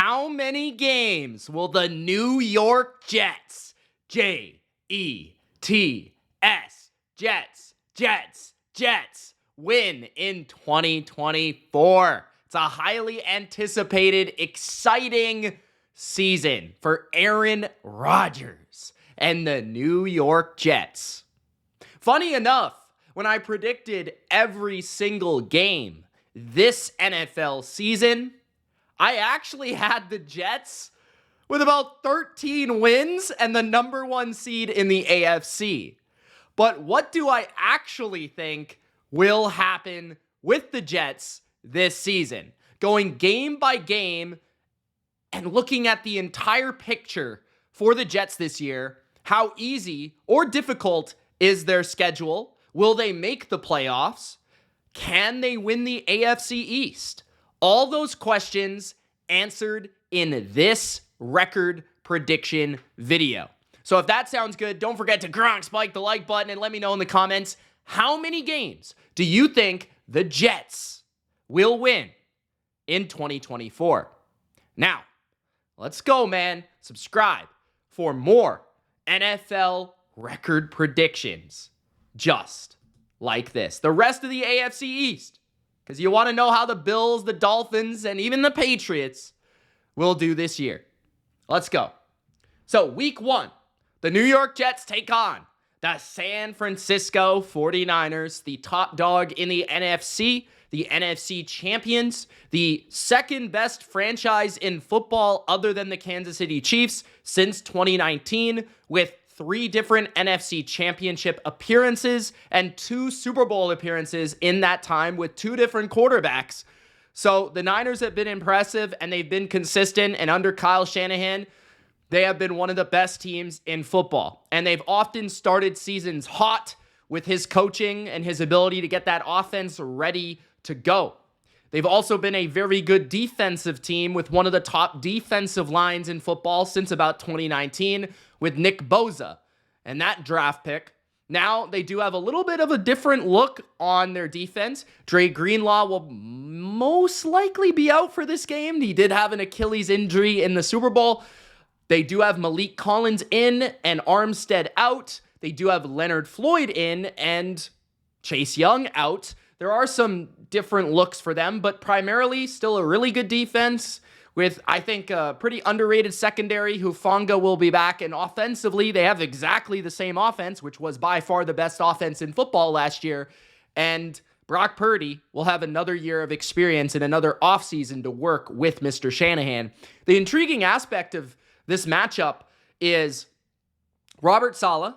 How many games will the New York Jets, J-E-T-S, Jets, win in 2024? It's a highly anticipated, exciting season for Aaron Rodgers and the New York Jets. Funny enough, when I predicted every single game this NFL season, I actually had the Jets with about 13 wins and the number one seed in the AFC. But what do I actually think will happen with the Jets this season? Going game by game and looking at the entire picture for the Jets this year, how easy or difficult is their schedule? Will they make the playoffs? Can they win the AFC East? All those questions answered in this record prediction video. So if that sounds good, don't forget to spike the like button and let me know in the comments, how many games do you think the Jets will win in 2024? Now, let's go, man. Subscribe for more NFL record predictions just like this. The rest of the AFC East, because you want to know how the Bills, the Dolphins, and even the Patriots will do this year. Let's go. So, week 1, the New York Jets take on the San Francisco 49ers, the top dog in the NFC champions, the second best franchise in football other than the Kansas City Chiefs since 2019, with 3 different NFC championship appearances and 2 Super Bowl appearances in that time with 2 different quarterbacks. So the Niners have been impressive and they've been consistent, and under Kyle Shanahan, they have been one of the best teams in football. And they've often started seasons hot with his coaching and his ability to get that offense ready to go. They've also been a very good defensive team with one of the top defensive lines in football since about 2019 with Nick Bosa and that draft pick. Now they do have a little bit of a different look on their defense. Dre Greenlaw will most likely be out for this game. He did have an Achilles injury in the Super Bowl. They do have Malik Collins in and Armstead out. They do have Leonard Floyd in and Chase Young out. There are some different looks for them, but primarily still a really good defense with, I think, a pretty underrated secondary. Hufanga will be back, and offensively, they have exactly the same offense, which was by far the best offense in football last year, and Brock Purdy will have another year of experience and another offseason to work with Mr. Shanahan. The intriguing aspect of this matchup is Robert Saleh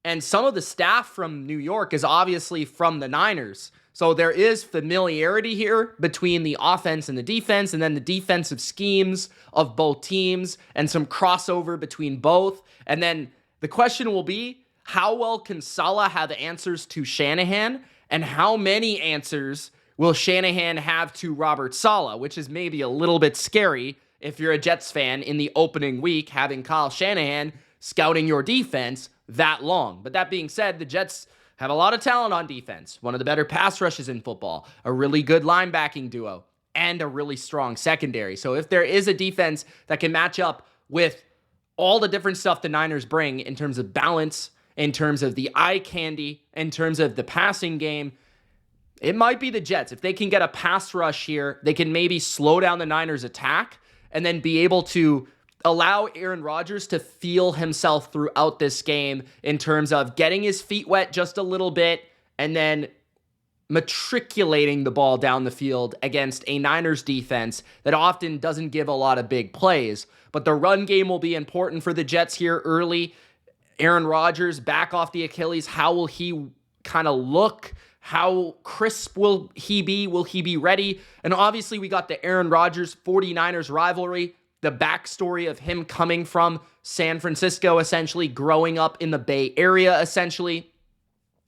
and some of the staff from New York is obviously from the Niners. So there is familiarity here between the offense and the defense, and then the defensive schemes of both teams and some crossover between both. And then the question will be, how well can Saleh have answers to Shanahan, and how many answers will Shanahan have to Robert Saleh, which is maybe a little bit scary if you're a Jets fan in the opening week, having Kyle Shanahan scouting your defense that long. But that being said, the Jets have a lot of talent on defense, one of the better pass rushes in football, a really good linebacking duo, and a really strong secondary. So if there is a defense that can match up with all the different stuff the Niners bring in terms of balance, in terms of the eye candy, in terms of the passing game, it might be the Jets. If they can get a pass rush here, they can maybe slow down the Niners' attack and then be able to allow Aaron Rodgers to feel himself throughout this game in terms of getting his feet wet just a little bit and then matriculating the ball down the field against a Niners defense that often doesn't give a lot of big plays. But the run game will be important for the Jets here early. Aaron Rodgers back off the Achilles. How will he kind of look? How crisp will he be? Will he be ready? And obviously we got the Aaron Rodgers 49ers rivalry, the backstory of him coming from San Francisco, essentially growing up in the Bay Area, essentially.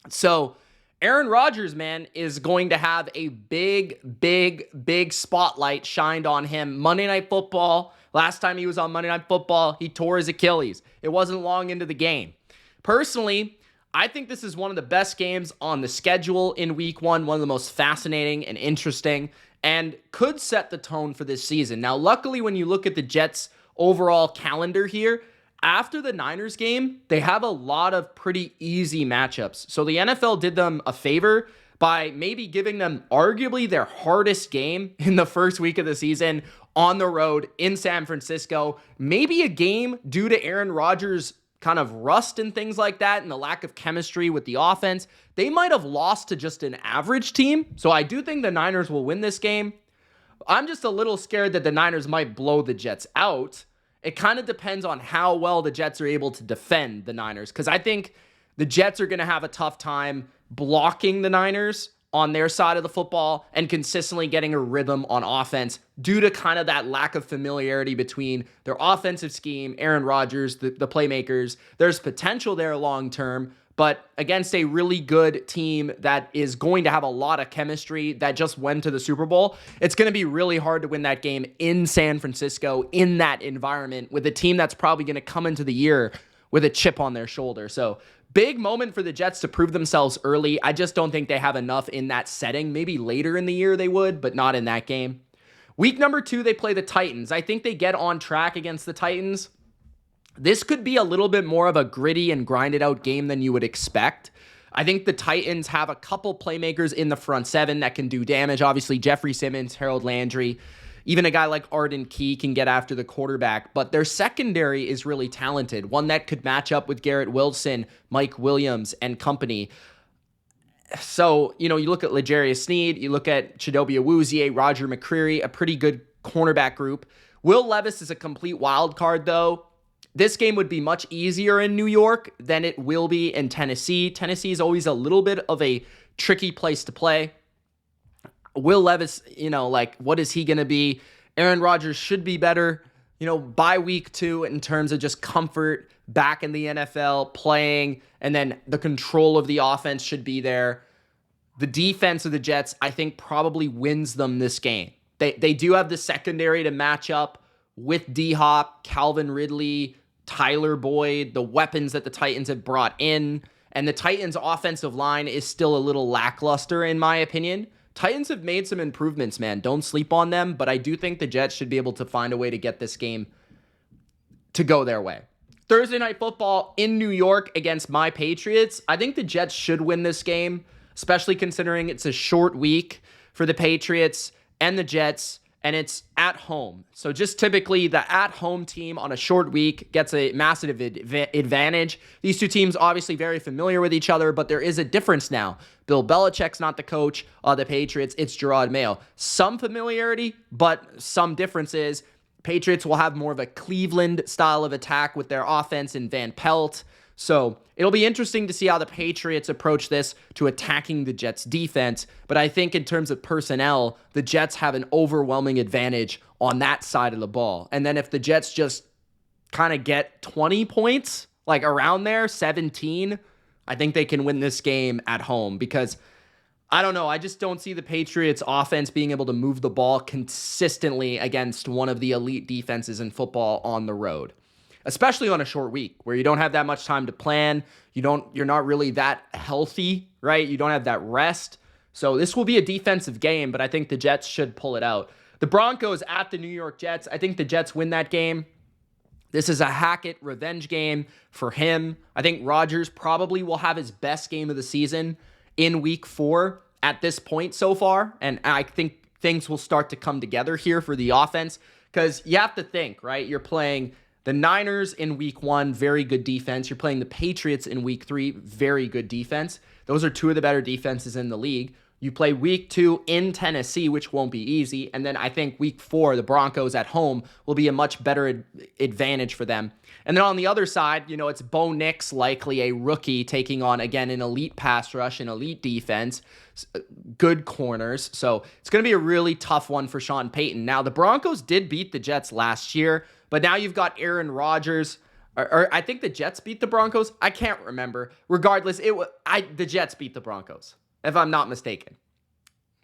So Aaron Rodgers, man, is going to have a big spotlight shined on him. Monday Night Football, last time he was on Monday Night Football, he tore his Achilles. It wasn't long into the game. Personally, I think this is one of the best games on the schedule in week 1, one of the most fascinating and interesting. and could set the tone for this season. Now, luckily, when you look at the Jets' overall calendar here, after the Niners game, they have a lot of pretty easy matchups. So the NFL did them a favor by maybe giving them arguably their hardest game in the first week of the season on the road in San Francisco. Maybe a game due to Aaron Rodgers' kind of rust and things like that and the lack of chemistry with the offense. They might have lost to just an average team. So I do think the Niners will win this game. I'm just a little scared that the Niners might blow the Jets out. It kind of depends on how well the Jets are able to defend the Niners, because I think the Jets are going to have a tough time blocking the Niners on their side of the football and consistently getting a rhythm on offense due to kind of that lack of familiarity between their offensive scheme, Aaron Rodgers, the playmakers. There's potential there long term, but against a really good team that is going to have a lot of chemistry that just went to the Super Bowl, it's going to be really hard to win that game in San Francisco in that environment with a team that's probably going to come into the year with a chip on their shoulder. So big moment for the Jets to prove themselves early. I just don't think they have enough in that setting. Maybe later in the year they would, but not in that game. Week number 2, they play the Titans. I think they get on track against the Titans. This could be a little bit more of a gritty and grinded out game than you would expect. I think the Titans have a couple playmakers in the front seven that can do damage. Obviously, Jeffrey Simmons, Harold Landry, even a guy like Arden Key can get after the quarterback. But their secondary is really talented, one that could match up with Garrett Wilson, Mike Williams, and company. So, you look at L'Jarius Sneed, you look at Chidobe Awuzie, Roger McCreary, a pretty good cornerback group. Will Levis is a complete wild card, though. This game would be much easier in New York than it will be in Tennessee. Tennessee is always a little bit of a tricky place to play. Will Levis, what is he going to be? Aaron Rodgers should be better, by week 2 in terms of just comfort back in the NFL playing, and then the control of the offense should be there. The defense of the Jets, I think, probably wins them this game. They do have the secondary to match up with D-Hop, Calvin Ridley, Tyler Boyd, the weapons that the Titans have brought in, and the Titans' offensive line is still a little lackluster, in my opinion. Titans have made some improvements, man. Don't sleep on them, but I do think the Jets should be able to find a way to get this game to go their way. Thursday Night Football in New York against my Patriots. I think the Jets should win this game, especially considering it's a short week for the Patriots and the Jets, and it's at home. So just typically the at-home team on a short week gets a massive advantage. These two teams obviously very familiar with each other, but there is a difference now. Bill Belichick's not the coach of the Patriots. It's Gerard Mayo. Some familiarity, but some differences. Patriots will have more of a Cleveland style of attack with their offense in Van Pelt. So it'll be interesting to see how the Patriots approach this to attacking the Jets' defense. But I think in terms of personnel, the Jets have an overwhelming advantage on that side of the ball. And then if the Jets just kind of get 20 points, like around there, 17, I think they can win this game at home, because I don't know. I just don't see the Patriots offense being able to move the ball consistently against one of the elite defenses in football on the road, especially on a short week where you don't have that much time to plan. You're not really that healthy, right? You don't have that rest. So this will be a defensive game, but I think the Jets should pull it out. The Broncos at the New York Jets. I think the Jets win that game. This is a Hackett revenge game for him. I think Rodgers probably will have his best game of the season in week 4 at this point so far. And I think things will start to come together here for the offense, because you have to think, right? You're playing the Niners in week 1, very good defense. You're playing the Patriots in week 3, very good defense. Those are two of the better defenses in the league. You play week 2 in Tennessee, which won't be easy. And then I think week 4, the Broncos at home will be a much better advantage for them. And then on the other side, it's Bo Nix, likely a rookie, taking on, again, an elite pass rush, an elite defense, good corners. So it's going to be a really tough one for Sean Payton. Now, the Broncos did beat the Jets last year, but now you've got Aaron Rodgers. Or I think the Jets beat the Broncos. I can't remember. Regardless, the Jets beat the Broncos, if I'm not mistaken.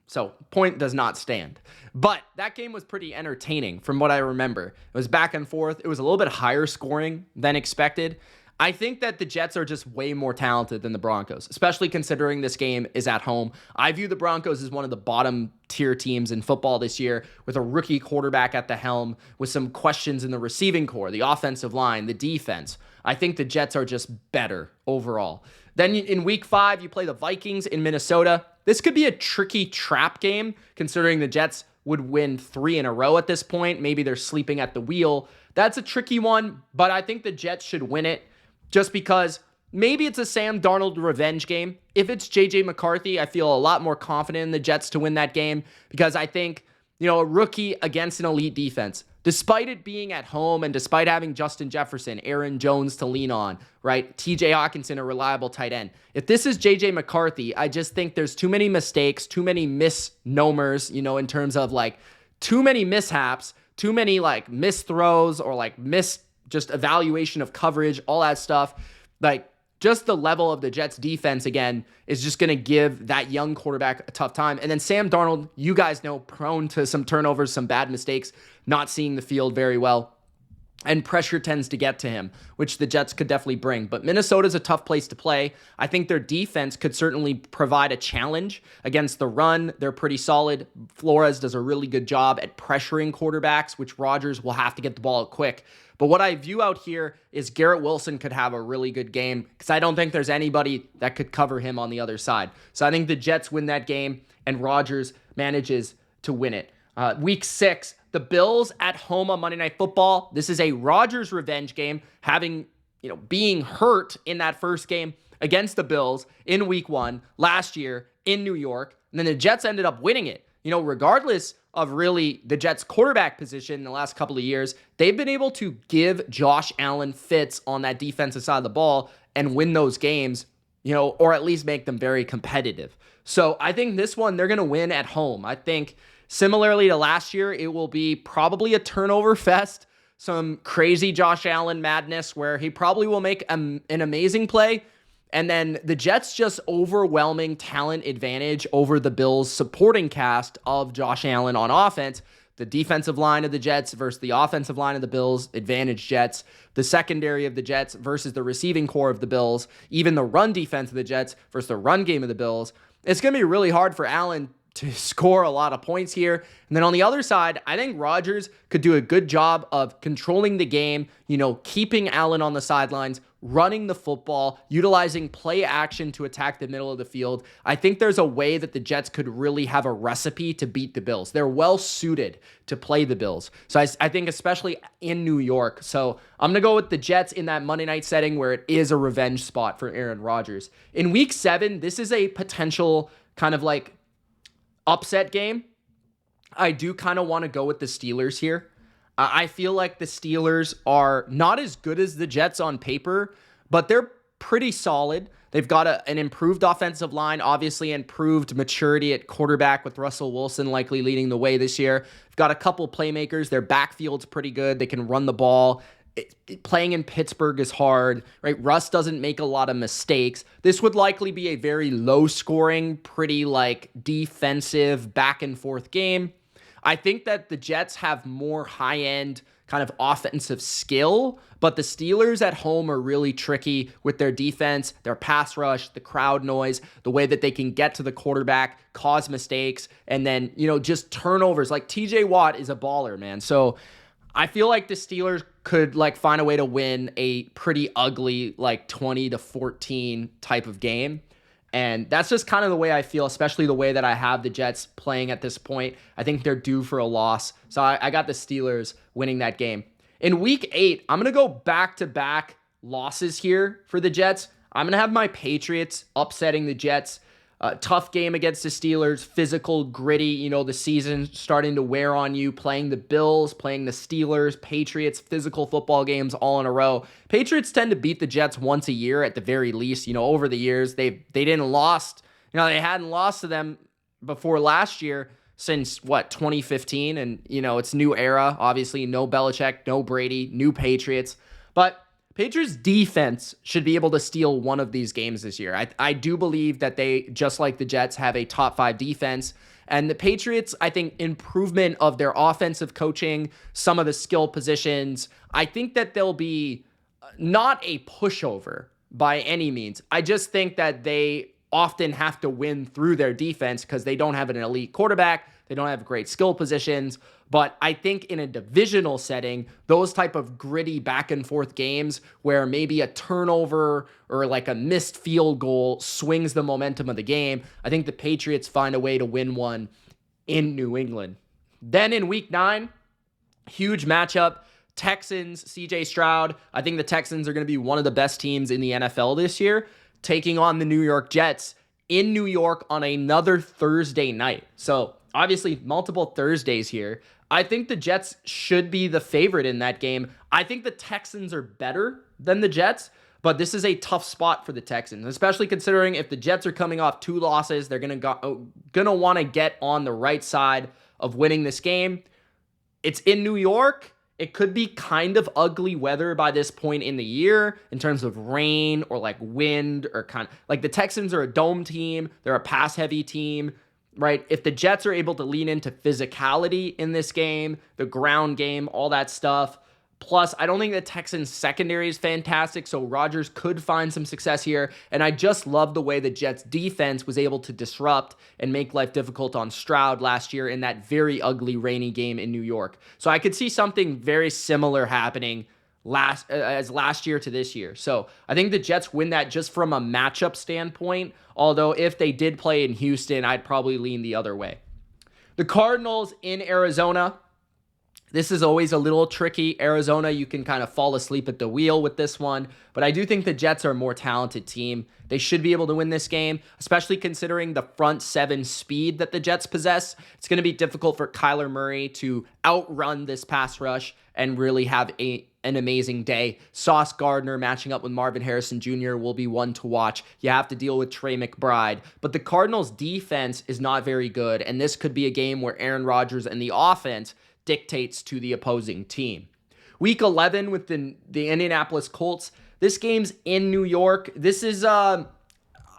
So, point does not stand. But that game was pretty entertaining from what I remember. It was back and forth. It was a little bit higher scoring than expected. I think that the Jets are just way more talented than the Broncos, especially considering this game is at home. I view the Broncos as one of the bottom tier teams in football this year, with a rookie quarterback at the helm, with some questions in the receiving core, the offensive line, the defense. I think the Jets are just better overall. Then in week 5, you play the Vikings in Minnesota. This could be a tricky trap game, considering the Jets would win 3 in a row at this point. Maybe they're sleeping at the wheel. That's a tricky one, but I think the Jets should win it. Just because maybe it's a Sam Darnold revenge game. If it's J.J. McCarthy, I feel a lot more confident in the Jets to win that game, because I think, a rookie against an elite defense, despite it being at home and despite having Justin Jefferson, Aaron Jones to lean on, right? TJ Hawkinson, a reliable tight end. If this is J.J. McCarthy, I just think there's too many mistakes, too many misnomers, in terms of too many mishaps, too many missed throws or just evaluation of coverage, all that stuff. Just the level of the Jets defense, again, is just going to give that young quarterback a tough time. And then Sam Darnold, you guys know, prone to some turnovers, some bad mistakes, not seeing the field very well. And pressure tends to get to him, which the Jets could definitely bring. But Minnesota's a tough place to play. I think their defense could certainly provide a challenge against the run. They're pretty solid. Flores does a really good job at pressuring quarterbacks, which Rodgers will have to get the ball out quick. But what I view out here is Garrett Wilson could have a really good game, because I don't think there's anybody that could cover him on the other side. So I think the Jets win that game, and Rodgers manages to win it. Week 6, the Bills at home on Monday Night Football. This is a Rodgers revenge game, being hurt in that first game against the Bills in week 1 last year in New York. And then the Jets ended up winning it. Regardless of really the Jets quarterback position in the last couple of years, they've been able to give Josh Allen fits on that defensive side of the ball and win those games, or at least make them very competitive. So I think this one, they're going to win at home. I think similarly to last year, it will be probably a turnover fest, some crazy Josh Allen madness where he probably will make an amazing play. And then the Jets' just overwhelming talent advantage over the Bills' supporting cast of Josh Allen on offense. The defensive line of the Jets versus the offensive line of the Bills, advantage Jets. The secondary of the Jets versus the receiving core of the Bills. Even the run defense of the Jets versus the run game of the Bills. It's going to be really hard for Allen to score a lot of points here. And then on the other side, I think Rodgers could do a good job of controlling the game, keeping Allen on the sidelines, running the football, utilizing play action to attack the middle of the field. I think there's a way that the Jets could really have a recipe to beat the Bills. They're well suited to play the Bills. So I think especially in New York. So I'm going to go with the Jets in that Monday night setting where it is a revenge spot for Aaron Rodgers. In week 7, this is a potential kind of upset game. I do kind of want to go with the Steelers here. I feel like the Steelers are not as good as the Jets on paper, but they're pretty solid. They've got an improved offensive line, obviously improved maturity at quarterback with Russell Wilson likely leading the way this year. They've got a couple playmakers. Their backfield's pretty good. They can run the ball. Playing in Pittsburgh is hard, right? Russ doesn't make a lot of mistakes. This would likely be a very low-scoring, pretty defensive back-and-forth game. I think that the Jets have more high-end kind of offensive skill, but the Steelers at home are really tricky with their defense, their pass rush, the crowd noise, the way that they can get to the quarterback, cause mistakes, and then, just turnovers. TJ Watt is a baller, man. So I feel like the Steelers could find a way to win a pretty ugly 20-14 type of game. And that's just kind of the way I feel, especially the way that I have the Jets playing at this point. I think they're due for a loss. So I got the Steelers winning that game. In week 8, I'm going to go back-to-back losses here for the Jets. I'm going to have my Patriots upsetting the Jets. Tough game against the Steelers, physical, gritty, the season starting to wear on you, playing the Bills, playing the Steelers, Patriots, physical football games all in a row. Patriots tend to beat the Jets once a year at the very least. Over the years, they hadn't lost to them before last year since 2015, and it's new era, obviously no Belichick, no Brady, new Patriots, but Patriots defense should be able to steal one of these games this year. I do believe that they, just like the Jets, have a top 5 defense. And the Patriots, I think, improvement of their offensive coaching, some of the skill positions, I think that they'll be not a pushover by any means. I just think that they often have to win through their defense because they don't have an elite quarterback. They don't have great skill positions. But I think in a divisional setting, those type of gritty back and forth games where maybe a turnover or like a missed field goal swings the momentum of the game, I think the Patriots find a way to win one in New England. Then in week 9, huge matchup. Texans, CJ Stroud. I think the Texans are going to be one of the best teams in the NFL this year, taking on the New York Jets in New York on another Thursday night. So obviously multiple Thursdays here. I think the Jets should be the favorite in that game. I think the Texans are better than the Jets, but this is a tough spot for the Texans, especially considering if the Jets are coming off 2 losses, they're gonna want to get on the right side of winning this game. It's in New York. It could be kind of ugly weather by this point in the year in terms of rain or like wind or kind of like the Texans are a dome team. They're a pass heavy team, right? If the Jets are able to lean into physicality in this game, the ground game, all that stuff. Plus, I don't think the Texans secondary is fantastic, so Rodgers could find some success here. And I just love the way the Jets defense was able to disrupt and make life difficult on Stroud last year in that very ugly, rainy game in New York. So I could see something very similar happening last year to this year. So I think the Jets win that just from a matchup standpoint. Although if they did play in Houston, I'd probably lean the other way. The Cardinals in Arizona. This is always a little tricky. Arizona, you can kind of fall asleep at the wheel with this one. But I do think the Jets are a more talented team. They should be able to win this game, especially considering the front 7 speed that the Jets possess. It's going to be difficult for Kyler Murray to outrun this pass rush and really have an amazing day. Sauce Gardner matching up with Marvin Harrison Jr. will be one to watch. You have to deal with Trey McBride. But the Cardinals' defense is not very good, and this could be a game where Aaron Rodgers and the offense dictates to the opposing team. Week 11 with the Indianapolis Colts. This game's in New York. This is, I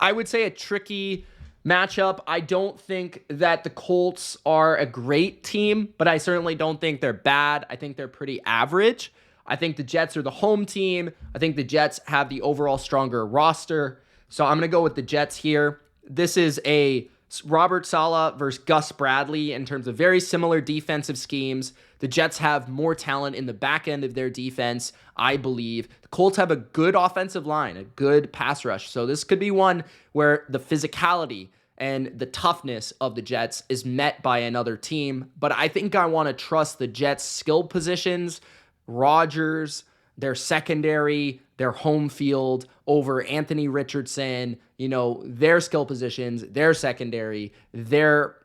would say, a tricky matchup. I don't think that the Colts are a great team, but I certainly don't think they're bad. I think they're pretty average. I think the Jets are the home team. I think the Jets have the overall stronger roster. So I'm going to go with the Jets here. This is a Robert Saleh versus Gus Bradley in terms of very similar defensive schemes. The Jets have more talent in the back end of their defense, I believe. The Colts have a good offensive line, a good pass rush. So this could be one where the physicality and the toughness of the Jets is met by another team. But I think I want to trust the Jets' skill positions, Rodgers, their secondary, their home field over Anthony Richardson, their skill positions, their secondary, their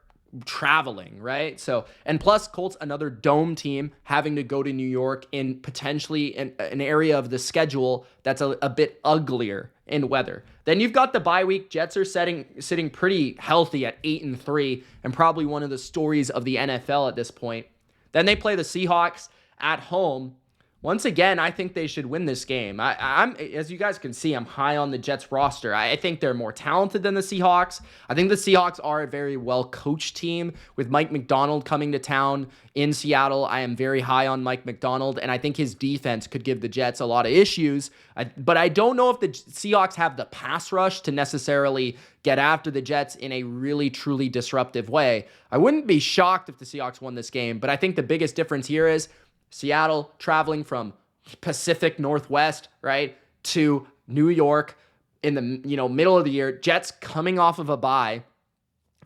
traveling, right? So, and plus Colts, another dome team having to go to New York in potentially an area of the schedule that's a bit uglier in weather. Then you've got the bye week. Jets are sitting pretty healthy at 8-3 and probably one of the stories of the NFL at this point. Then they play the Seahawks at home. Once again, I think they should win this game. I'm, as you guys can see, I'm high on the Jets roster. I think they're more talented than the Seahawks. I think the Seahawks are a very well-coached team with Mike Macdonald coming to town in Seattle. I am very high on Mike Macdonald, and I think his defense could give the Jets a lot of issues. But I don't know if the Seahawks have the pass rush to necessarily get after the Jets in a really, truly disruptive way. I wouldn't be shocked if the Seahawks won this game, but I think the biggest difference here is Seattle traveling from Pacific Northwest, right, to New York in the middle of the year. Jets coming off of a bye.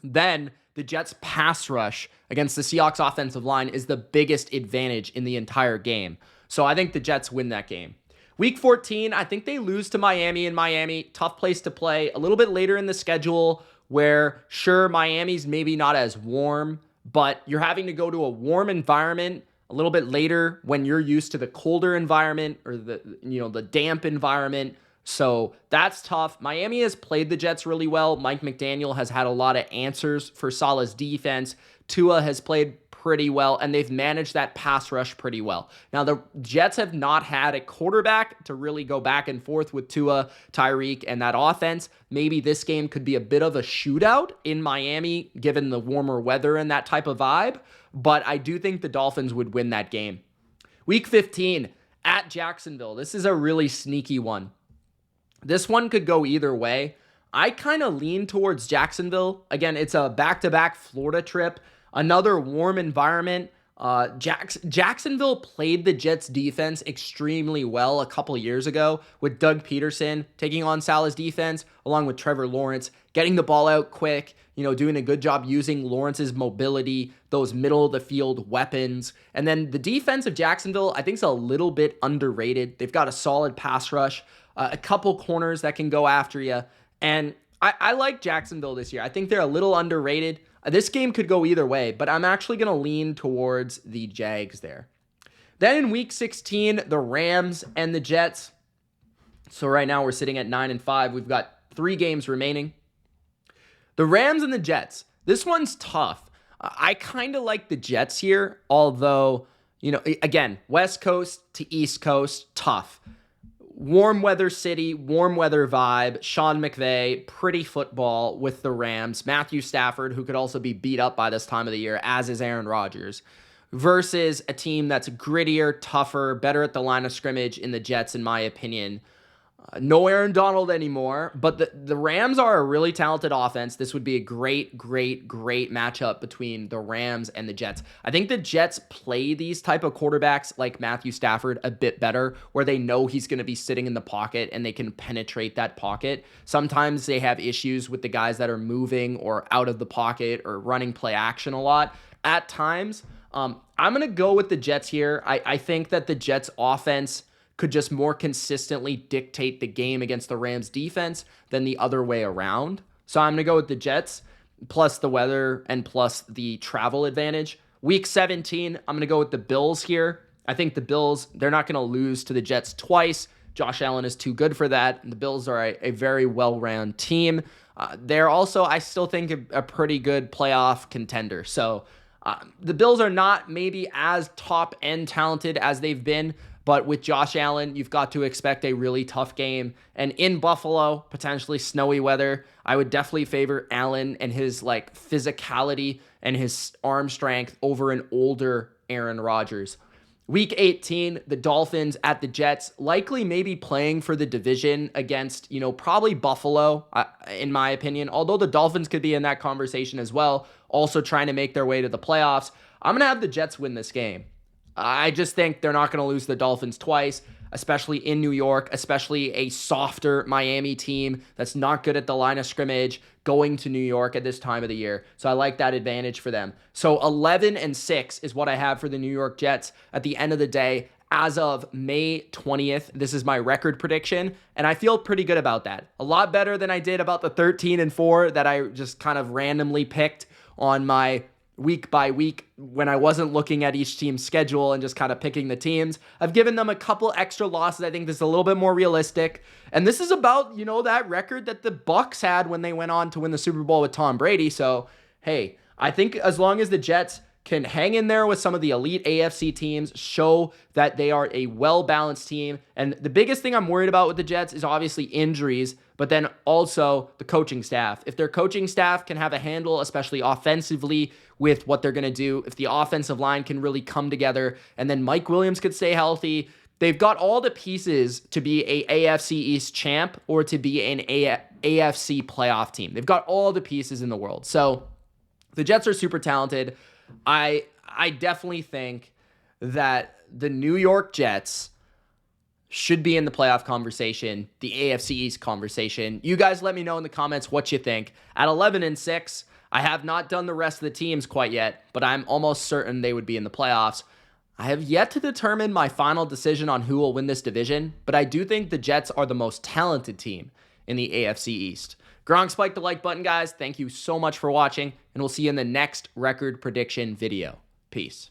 Then the Jets pass rush against the Seahawks offensive line is the biggest advantage in the entire game. So I think the Jets win that game. Week 14, I think they lose to Miami in Miami. Tough place to play. A little bit later in the schedule where, sure, Miami's maybe not as warm, but you're having to go to a warm environment a little bit later when you're used to the colder environment or the damp environment. So that's tough. Miami has played the Jets really well. Mike McDaniel has had a lot of answers for Saleh's defense. Tua has played pretty well, and they've managed that pass rush pretty well. Now, the Jets have not had a quarterback to really go back and forth with Tua, Tyreek, and that offense. Maybe this game could be a bit of a shootout in Miami, given the warmer weather and that type of vibe. But I do think the Dolphins would win that game. Week 15, at Jacksonville. This is a really sneaky one. This one could go either way. I kind of lean towards Jacksonville. Again, it's a back-to-back Florida trip, another warm environment. Jacksonville played the Jets defense extremely well a couple years ago with Doug Peterson taking on Salah's defense along with Trevor Lawrence, getting the ball out quick, doing a good job using Lawrence's mobility, those middle of the field weapons. And then the defense of Jacksonville, I think, is a little bit underrated. They've got a solid pass rush, a couple corners that can go after you. And I like Jacksonville this year. I think they're a little underrated. This game could go either way, but I'm actually going to lean towards the Jags there. Then in week 16, the Rams and the Jets. So right now we're sitting at 9-5. We've got 3 games remaining. The Rams and the Jets. This one's tough. I kind of like the Jets here, although, again, West Coast to East Coast, tough. Warm weather city, warm weather vibe, Sean McVay, pretty football with the Rams, Matthew Stafford, who could also be beat up by this time of the year, as is Aaron Rodgers, versus a team that's grittier, tougher, better at the line of scrimmage in the Jets, in my opinion. No Aaron Donald anymore, but the Rams are a really talented offense. This would be a great matchup between the Rams and the Jets. I think the Jets play these type of quarterbacks like Matthew Stafford a bit better, where they know he's going to be sitting in the pocket and they can penetrate that pocket. Sometimes they have issues with the guys that are moving or out of the pocket or running play action a lot. At times, I'm going to go with the Jets here. I think that the Jets offense could just more consistently dictate the game against the Rams defense than the other way around. So I'm going to go with the Jets plus the weather and plus the travel advantage. Week 17, I'm going to go with the Bills here. I think the Bills, they're not going to lose to the Jets twice. Josh Allen is too good for that. And the Bills are a very well-rounded team. They're also, I still think, a pretty good playoff contender. So the Bills are not maybe as top-end talented as they've been, but with Josh Allen, you've got to expect a really tough game. And in Buffalo, potentially snowy weather, I would definitely favor Allen and his physicality and his arm strength over an older Aaron Rodgers. Week 18, the Dolphins at the Jets, likely maybe playing for the division against, probably Buffalo, in my opinion. Although the Dolphins could be in that conversation as well, also trying to make their way to the playoffs. I'm going to have the Jets win this game. I just think they're not going to lose the Dolphins twice, especially in New York, especially a softer Miami team that's not good at the line of scrimmage going to New York at this time of the year. So I like that advantage for them. So 11-6 is what I have for the New York Jets at the end of the day. As of May 20th, this is my record prediction, and I feel pretty good about that. A lot better than I did about the 13-4 that I just kind of randomly picked on my week by week when I wasn't looking at each team's schedule and just kind of picking the teams. I've given them a couple extra losses. I think this is a little bit more realistic. And this is about, that record that the Bucs had when they went on to win the Super Bowl with Tom Brady. So, hey, I think as long as the Jets can hang in there with some of the elite AFC teams, show that they are a well-balanced team. And the biggest thing I'm worried about with the Jets is obviously injuries, but then also the coaching staff. If their coaching staff can have a handle, especially offensively, with what they're going to do, if the offensive line can really come together, and then Mike Williams could stay healthy, they've got all the pieces to be a AFC East champ or to be an AFC playoff team. They've got all the pieces in the world. So the Jets are super talented. I definitely think that the New York Jets should be in the playoff conversation, the AFC East conversation. You guys let me know in the comments what you think. At 11-6, I have not done the rest of the teams quite yet, but I'm almost certain they would be in the playoffs. I have yet to determine my final decision on who will win this division, but I do think the Jets are the most talented team in the AFC East. Gronk spike the like button, guys. Thank you so much for watching, and we'll see you in the next record prediction video. Peace.